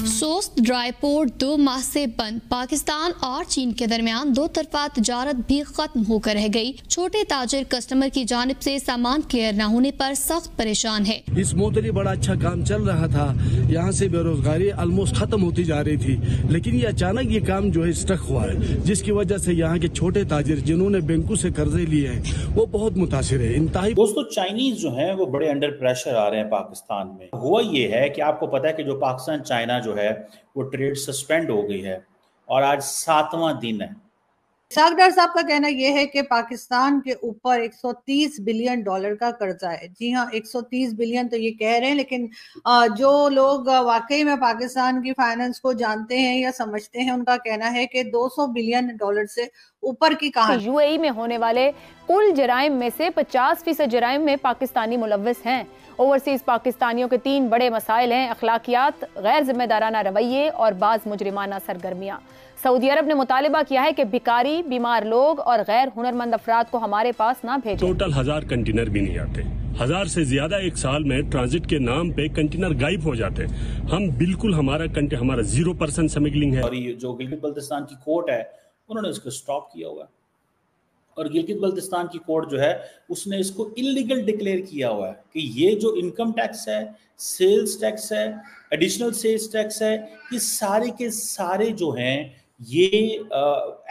सोस्त dry port 2 माह से बंद। पाकिस्तान और चीन के दरमियान दो तरफा तजारत भी खत्म होकर रह गई। छोटे ताजिर कस्टमर की जानिब से सामान क्लियर न होने पर सख्त परेशान है। इस मोतरी बड़ा अच्छा काम चल रहा था, यहाँ से बेरोजगारी ऑलमोस्ट खत्म होती जा रही थी, लेकिन ये अचानक ये काम जो है स्टक हुआ है, जिसकी वजह से यहाँ के छोटे ताजिर जिन्होंने बैंकों से कर्जे लिए हैं वो बहुत मुतासिर है। इंतहाई दोस्तों, चाइनीज जो है वो बड़े अंडर प्रेशर आ रहे हैं पाकिस्तान में। हुआ ये है कि आपको पता है कि जो पाकिस्तान चाइना जो है वो ट्रेड सस्पेंड हो गई है और आज 7वां दिन है। इसहाक डार साहब का कहना यह है कि पाकिस्तान के ऊपर 130 बिलियन डॉलर का कर्जा है। जी हाँ, 130 बिलियन तो ये कह रहे हैं, लेकिन जो लोग वाकई में पाकिस्तान की फाइनेंस को जानते हैं या समझते हैं, उनका कहना है कि 200 बिलियन डॉलर से ऊपर की कहानी। यूएई में होने वाले कुल जराइम में से 50% जराइम में पाकिस्तानी मुलव्वस हैं। ओवरसीज पाकिस्तानियों के 3 बड़े मसाइल हैं: अखलाकियात, गैर जिम्मेदाराना रवैये और बाज मुजरिमाना सरगर्मियां। सऊदी अरब ने मुतालिबा किया है कि भिखारी, बीमार लोग और गैर हुनरमंद अफराद को हमारे पास ना भेजें। टोटल 1000 कंटेनर भी नहीं आते। 1000 से ज्यादा एक साल में ट्रांजिट के नाम पे कंटेनर गायब हो जाते। हम बिल्कुल हमारा 0% स्मगलिंग है। और ये जो गिलगित बल्तिस्तान की कोर्ट है उन्होंने इसको स्टॉप किया हुआ है, और गिलगित बल्तिस्तान की कोर्ट जो है उसने इसको इलीगल डिक्लेयर किया हुआ है कि ये जो इनकम टैक्स है, सेल्स टैक्स है, एडिशनल सेल्स टैक्स है, ये सारे के सारे जो हैं ये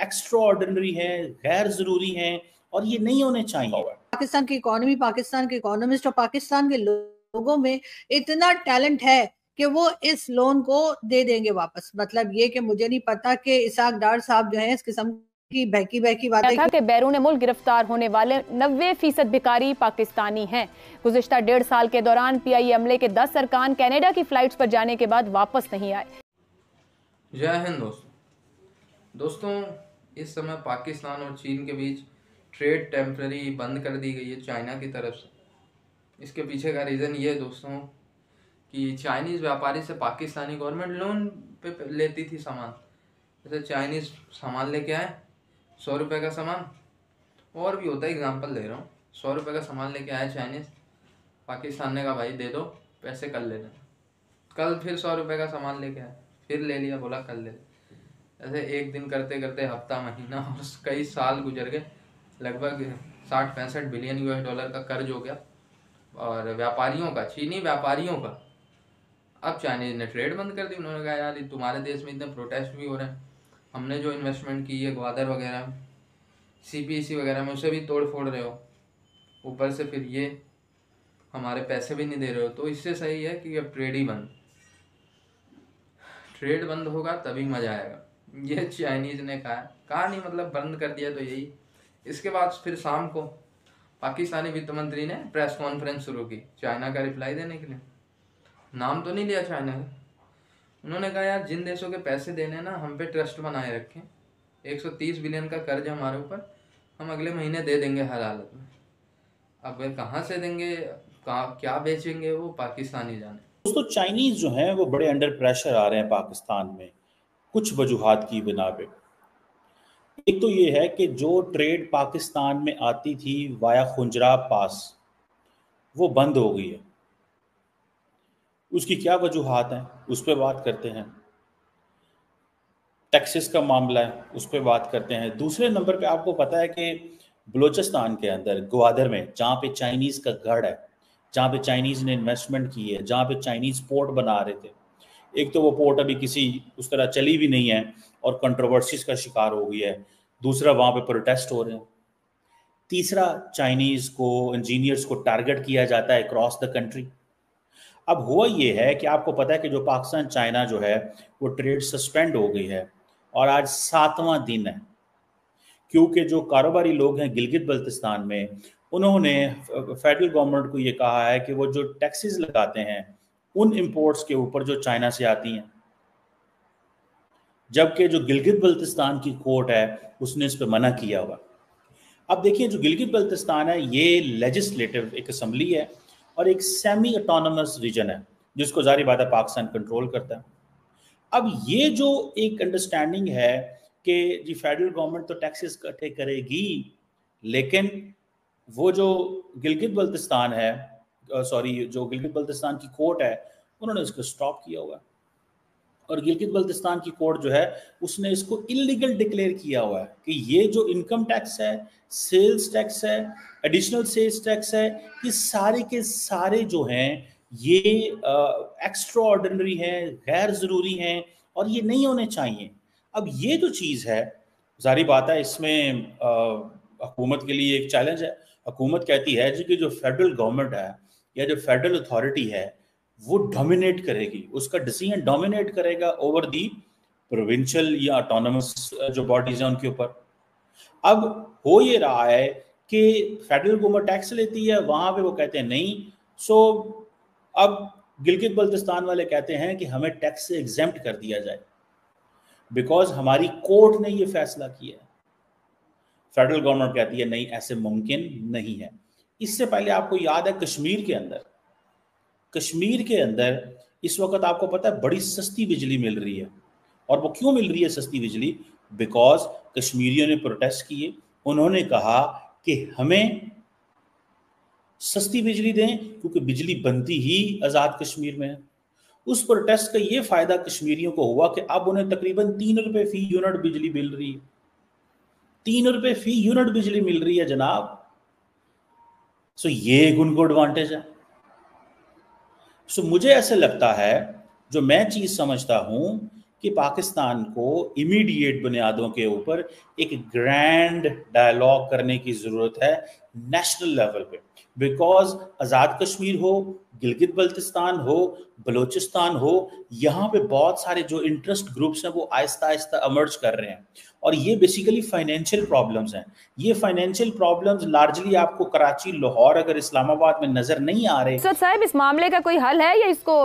एक्स्ट्रा ऑर्डिनरी हैं, गैर जरूरी हैं और ये नहीं होने चाहिए। पाकिस्तान की इकोनॉमी, पाकिस्तान के इकोनॉमिस्ट और पाकिस्तान के लोगों में इतना टैलेंट है कि वो इस लोन को दे देंगे वापस। मतलब ये कि मुझे नहीं पता कि इसहाक डार साहब जो है इस किस्म की बहकी बातें था कि बैरून मुल्क गिरफ्तार होने वाले 90% भिखारी पाकिस्तानी हैं। गुज़िश्ता 1.5 साल के दौरान PIA अमले के 10 अरकान कनाडा की फ्लाइट्स पर जाने के बाद वापस नहीं आए। जय हिंद दोस्तों, इस समय पाकिस्तान और चीन के बीच ट्रेड टेम्पररी बंद कर दी गई है चाइना की तरफ से। इसके पीछे का रीज़न ये है दोस्तों कि चाइनीज़ व्यापारी से पाकिस्तानी गवर्नमेंट लोन पे लेती थी सामान। जैसे चाइनीज़ सामान लेके आए 100 रुपये का सामान, और भी होता है, एग्जांपल दे रहा हूँ, 100 रुपये का सामान लेके आए चाइनीज़, पाकिस्तान ने कहा भाई दे दो, पैसे कल ले लेना। कल फिर 100 रुपये का सामान लेके आए, फिर ले लिया, बोला कल ले। ऐसे एक दिन करते करते हफ्ता, महीना और कई साल गुजर गए। लगभग 60-65 बिलियन US डॉलर का कर्ज हो गया और व्यापारियों का, चीनी व्यापारियों का। अब चाइनीज ने ट्रेड बंद कर दी। उन्होंने कहा यार तुम्हारे देश में इतने प्रोटेस्ट भी हो रहे हैं, हमने जो इन्वेस्टमेंट की है ग्वादर वगैरह में, CPEC वगैरह में, उसे भी तोड़ फोड़ रहे हो, ऊपर से फिर ये हमारे पैसे भी नहीं दे रहे हो, तो इससे सही है कि अब ट्रेड ही बंद। ट्रेड बंद होगा तभी मज़ा आएगा, ये चाइनीज़ ने कहा नहीं, मतलब बंद कर दिया तो यही। इसके बाद फिर शाम को पाकिस्तानी वित्त मंत्री ने प्रेस कॉन्फ्रेंस शुरू की चाइना का रिप्लाई देने के लिए। नाम तो नहीं लिया चाइना ने। उन्होंने कहा यार जिन देशों के पैसे देने ना, हम पे ट्रस्ट बनाए रखें। 130 बिलियन का कर्ज हमारे ऊपर, हम अगले महीने दे देंगे हर हालत में। अब वे कहाँ से देंगे, क्या बेचेंगे, वो पाकिस्तानी जाने। दोस्तों, चाइनीज जो हैं वो बड़े अंडर प्रेशर आ रहे हैं पाकिस्तान में कुछ वजूहात की बिना पे। एक तो ये है कि जो ट्रेड पाकिस्तान में आती थी वाया खुंजरा पास, वो बंद हो गई है। उसकी क्या वजूहात हैं उस पर बात करते हैं। टैक्सेस का मामला है, उस पर बात करते हैं। दूसरे नंबर पे आपको पता है कि बलूचिस्तान के अंदर ग्वादर में, जहाँ पे चाइनीज़ का गढ़ है, जहाँ पे चाइनीज़ ने इन्वेस्टमेंट की है, जहाँ पे चाइनीज़ पोर्ट बना रहे थे, एक तो वो पोर्ट अभी किसी उस तरह चली भी नहीं है और कंट्रोवर्सीज का शिकार हो गई है। दूसरा, वहाँ पे प्रोटेस्ट हो रहे हैं। तीसरा, चाइनीज़ को, इंजीनियर्स को टारगेट किया जाता है क्रॉस द कंट्री। अब हुआ ये है कि आपको पता है कि जो पाकिस्तान चाइना जो है वो ट्रेड सस्पेंड हो गई है और आज 7वां दिन है, क्योंकि जो कारोबारी लोग हैं गिलगित बल्तिस्तान में, उन्होंने फेडरल गवर्नमेंट को ये कहा है कि वो जो टैक्सेस लगाते हैं उन इंपोर्ट्स के ऊपर जो चाइना से आती हैं, जबकि जो गिलगित बल्तिस्तान की कोर्ट है उसने इस पर मना किया हुआ। अब देखिए, जो गिलगित बल्तिस्तान है ये लेजिस्लेटिव एक असम्बली है और एक सेमी ऑटोनमस रीजन है जिसको जारी बात है पाकिस्तान कंट्रोल करता है। अब ये जो एक अंडरस्टैंडिंग है कि जी फेडरल गवर्नमेंट तो टैक्सेस इकट्ठे करेगी, लेकिन वो जो गिलगित बल्तिस्तान है, जो गिलगित बल्तिस्तान की कोर्ट है, उन्होंने इसको स्टॉप किया हुआ। और गिलगित बल्तिस्तान की कोर्ट जो है उसने इसको इलीगल डिक्लेयर किया हुआ है कि ये जो इनकम टैक्स है, सेल्स टैक्स है, एडिशनल सेल्स टैक्स है, ये सारे के सारे जो हैं ये एक्स्ट्रा ऑर्डिनरी हैं, गैर ज़रूरी हैं और ये नहीं होने चाहिए। अब ये जो चीज़ है, जारी बात है, इसमें हुकूमत के लिए एक चैलेंज है। हुकूमत कहती है जी कि जो फेडरल गवर्नमेंट है या जो फेडरल अथॉरिटी है वो डोमिनेट करेगी, उसका डिसीजन डोमिनेट करेगा ओवर दी प्रोविंशियल या ऑटोनमस जो बॉडीज हैं उनके ऊपर। अब हो ये रहा है कि फेडरल गवर्नमेंट टैक्स लेती है, वहां पे वो कहते हैं नहीं। सो अब गिलगित बल्तिस्तान वाले कहते हैं कि हमें टैक्स से एग्जेम्प्ट कर दिया जाए बिकॉज हमारी कोर्ट ने ये फैसला किया है। फेडरल गवर्नमेंट कहती है नहीं, ऐसे मुमकिन नहीं है। इससे पहले आपको याद है कश्मीर के अंदर इस वक्त आपको पता है बड़ी सस्ती बिजली मिल रही है। और वो क्यों मिल रही है सस्ती बिजली? बिकॉज कश्मीरियों ने प्रोटेस्ट किए, उन्होंने कहा कि हमें सस्ती बिजली दें क्योंकि बिजली बनती ही आज़ाद कश्मीर में है। उस प्रोटेस्ट का ये फायदा कश्मीरियों को हुआ कि अब उन्हें तकरीबन 3 रुपए फी यूनिट बिजली मिल रही है। 3 रुपए फी यूनिट बिजली मिल रही है जनाब। सो ये एक उनको एडवांटेज है। सो मुझे ऐसे लगता है, जो मैं चीज समझता हूं कि पाकिस्तान को इमीडिएट बुनियादों के ऊपर एक ग्रैंड डायलॉग करने की जरूरत है नेशनल लेवल पे। बिकॉज आज़ाद कश्मीर हो, गिलगित बल्तिस्तान हो, बलोचिस्तान हो, यहाँ पे बहुत सारे जो इंटरेस्ट ग्रुप्स हैं वो आहिस्ता आहिस्ता इमर्ज कर रहे हैं और ये बेसिकली फाइनेंशियल प्रॉब्लम्स हैं। ये फाइनेंशियल प्रॉब्लम्स लार्जली आपको कराची, लाहौर, अगर इस्लामाबाद में नजर नहीं आ रहे। सर साहब, इस मामले का कोई हल है या इसको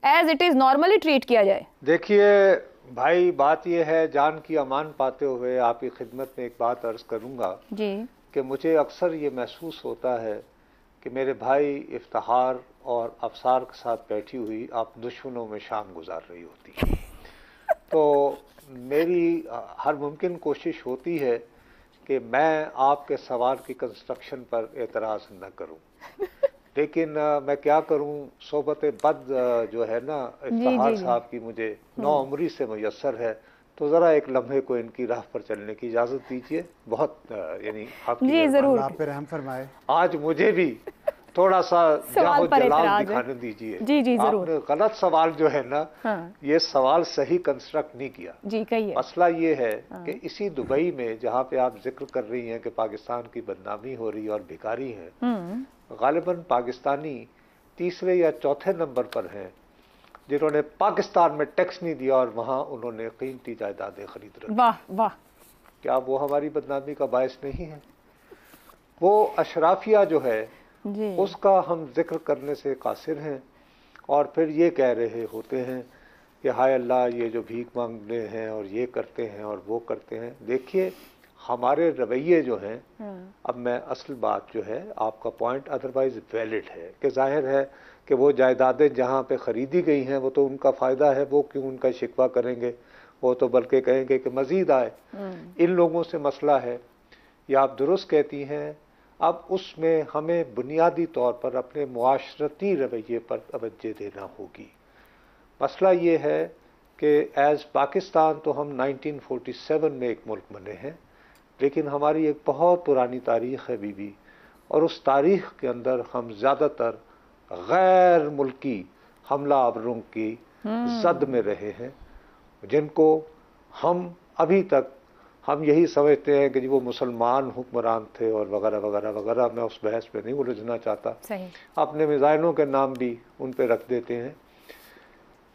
as it is normally treat किया जाए? देखिए भाई, बात यह है, जान की अमान पाते हुए आपकी खिदमत में एक बात अर्ज करूंगा जी कि मुझे अक्सर ये महसूस होता है कि मेरे भाई इफ्तिखार और अफसार के साथ बैठी हुई आप दुश्मनों में शाम गुजार रही होती। तो मेरी हर मुमकिन कोशिश होती है कि मैं आपके सवाल की कंस्ट्रक्शन पर एतराज़ न करूं, लेकिन मैं क्या करूं, सोबत बद जो है ना इफ्तिखार साहब की मुझे नौउम्री से मुयस्सर है, तो ज़रा एक लम्हे को इनकी राह पर चलने की इजाज़त दीजिए। बहुत यानी आपकी जरूर, आप पे रहम फरमाए। आज मुझे भी थोड़ा सा जलाल दिखाने दीजिए। जी जी जरूर। आपने गलत सवाल जो है ना, ये सवाल सही कंस्ट्रक्ट नहीं किया जी। कहिए। मसला ये है कि इसी दुबई में जहाँ पे आप जिक्र कर रही हैं कि पाकिस्तान की बदनामी हो रही है और भिखारी हैं, गालिबन पाकिस्तानी तीसरे या चौथे नंबर पर हैं जिन्होंने पाकिस्तान में टैक्स नहीं दिया और वहाँ उन्होंने कीमती जायदादें खरीद रखी। वाह वाह। क्या वो हमारी बदनामी का बायस नहीं है? वो अशराफिया जो है उसका हम जिक्र करने से कासिर हैं और फिर ये कह रहे होते हैं कि हाय अल्लाह, ये जो भीख मांगने हैं और ये करते हैं और वो करते हैं। देखिए हमारे रवैये जो हैं, अब मैं असल बात जो है, आपका पॉइंट अदरवाइज वैलिड है कि जाहिर है कि वो जायदादें जहाँ पे ख़रीदी गई हैं वो तो उनका फ़ायदा है, वो क्यों उनका शिकवा करेंगे, वो तो बल्कि कहेंगे कि मज़ीद आए। इन लोगों से मसला है, या आप दुरुस्त कहती हैं। अब उसमें हमें बुनियादी तौर पर अपने मुआशरती रवैये पर तवज्जो देना होगी। मसला ये है कि एज़ पाकिस्तान तो हम 1947 में एक मुल्क बने हैं, लेकिन हमारी एक बहुत पुरानी तारीख़ है बीबी, और उस तारीख़ के अंदर हम ज़्यादातर गैर मुल्की हमला आवरों की जद में रहे हैं, जिनको हम अभी तक हम यही समझते हैं कि जी वो मुसलमान हुक्मरान थे और वगैरह वगैरह वगैरह। मैं उस बहस पे नहीं उलझना चाहता। अपने मिज़ाइलों के नाम भी उन पे रख देते हैं।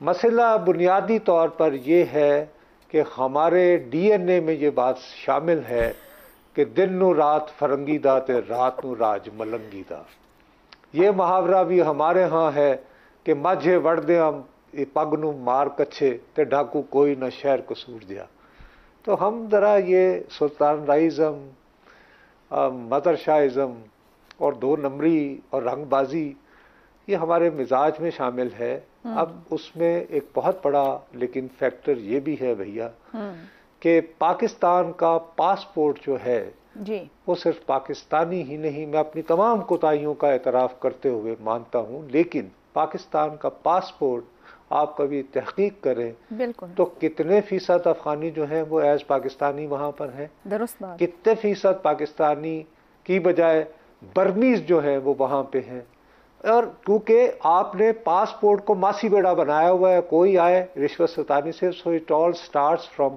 मसला बुनियादी तौर पर यह है कि हमारे DNA में ये बात शामिल है कि दिन नू रात फरंगीदा ते रात नू राज मलंगीदा। ये मुहावरा भी हमारे यहाँ है कि माझे वड़दे हम पग नू मार कच्छे ते डाकू कोई ना शहर को सूट दिया। तो हम ज़रा ये सुल्तान राइज़म, मदरशाइज़म और दो नंबरी और रंगबाजी ये हमारे मिजाज में शामिल है। अब उसमें एक बहुत बड़ा लेकिन फैक्टर ये भी है भैया कि पाकिस्तान का पासपोर्ट जो है जी, वो सिर्फ पाकिस्तानी ही नहीं, मैं अपनी तमाम कोताहियों का एतराफ़ करते हुए मानता हूँ, लेकिन पाकिस्तान का पासपोर्ट आप कभी तहकीक करें बिल्कुल, तो कितने फीसद अफगानी जो हैं वो एज पाकिस्तानी वहाँ पर हैं, दुरुस्त बात, कितने फीसद पाकिस्तानी की बजाय बर्मीज जो है वो वहाँ पे हैं। और क्योंकि आपने पासपोर्ट को मासी बेड़ा बनाया हुआ है, कोई आए रिश्वत सतानी से, so it all starts from